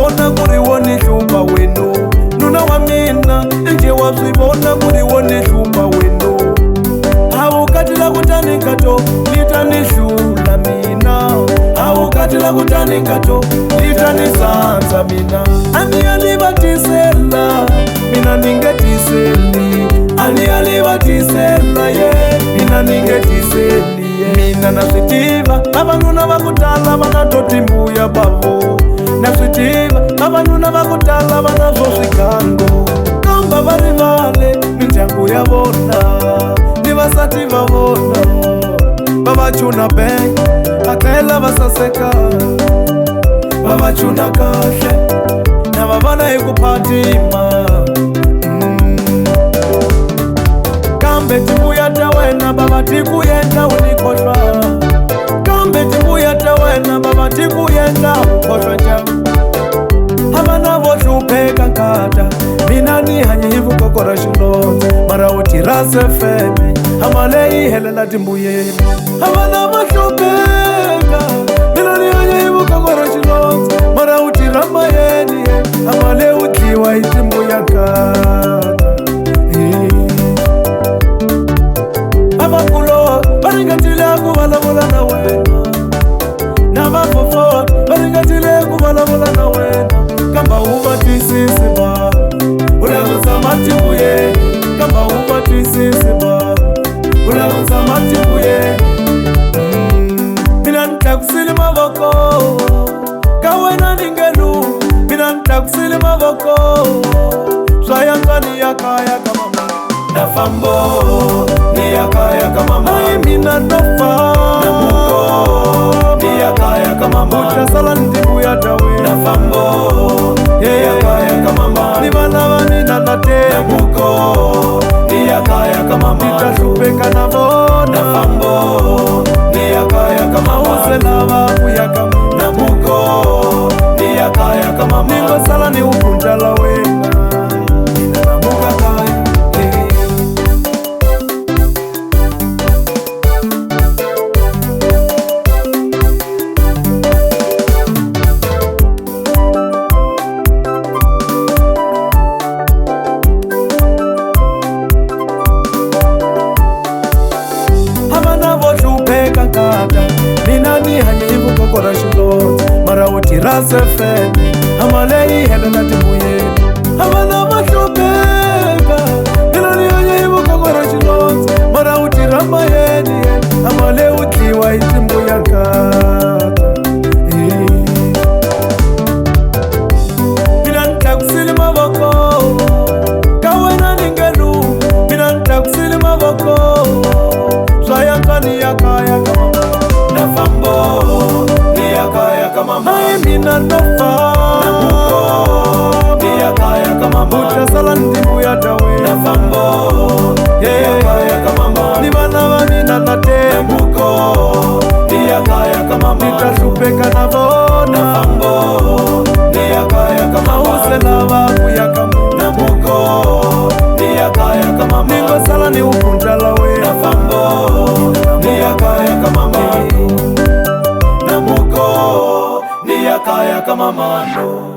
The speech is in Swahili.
wazwivona kuri woni shumba wenu, nuna wa mina nje wazwivona kuri woni shumba wenu. Haukatila kutanikato litanishula mina, haukatila kutanikato litanisanza mina. Ani alibatisela mina ningetiseli, ani alibatisela ye mina ningetiseli ye. Mina naswitiva avanuna vakutala vanatoti mbuya bavo, naswitiva avanuna vakutala vanazvo swigango. Kamba varivale mindyangu ya vona ni vasati va vona, vavachuna beng vakela vasaseka, vavachuna kahle na vavana hi ku phatima. Kambe timbuya ta wena baba tikuyenda unikhohlwa, kambe timbuya ta wena baba tikuyenda ukhohlwa njalo. Havana vo hlupheka nkata, mina ni hanye hi vukokora xilondza, mara u tirase feme hama leyi helela timbuyeni. Havana vo hlupheka, mina ni hanye hi vukokora xilondza, mara u tira mayeni hama leyi u tliwa hi timbuya nkata. Avakulo varingatile ku vulavula na wena, na vafofo varingatile ku vulavula na wena. Kamba u va twisisi ba u lava ku tshama tibuyeni, kamba u va twisisi ba u lava ku tshama tibuyeni. Mina ni tlakusile mavoko ka wena ni nge lumi, mina ni tlakusile mavoko swa yantswa ni ya kaya ka mama. Na fambo ni ya kaya ka mama, ai mina no fa na muko ni ya kaya ka mama. Utasala ndibuya tawe na fambo ni ya kaya ka mama, ni vana va mina na te muko ni ya kaya ka mama. Nitashupeka na vona na fambo ni ya kaya ka mama, uselava kuya ka na muko ni ya kaya ka mama. Ningo sala ni ukundala wena nina na muka kaya. Mina ni hanye hi vukokora xilondza, mara u tirase feme hama leyi helela timbuyeni. Havana va hlupheka, mina ni hanye hi vukokora xilondza, mara u tira mayeni hama leyi u tliwa hi timbuya nkata. Mina ni tlakusile mavoko ka wena ni nge lumi, mina ni tlakusile mavoko swa yantswa ni ya kaya ka mama. Na fambo ni ya kaya ka mama, ai mina no fa na muko ni ya kaya ka mama. Utasala ndibuya tawe na fambo ni ya kaya ka mama, ni vana va mina na te muko ni ya kaya ka mama. Nitashupeka na vona na fambo ni ya kaya ka mama, uselava kuya ka na muko ni ya kaya ka mama. Ningo sala ni ukundala we na fambo ni ya kaya ka mama, na muko ni ya kaya ka mama.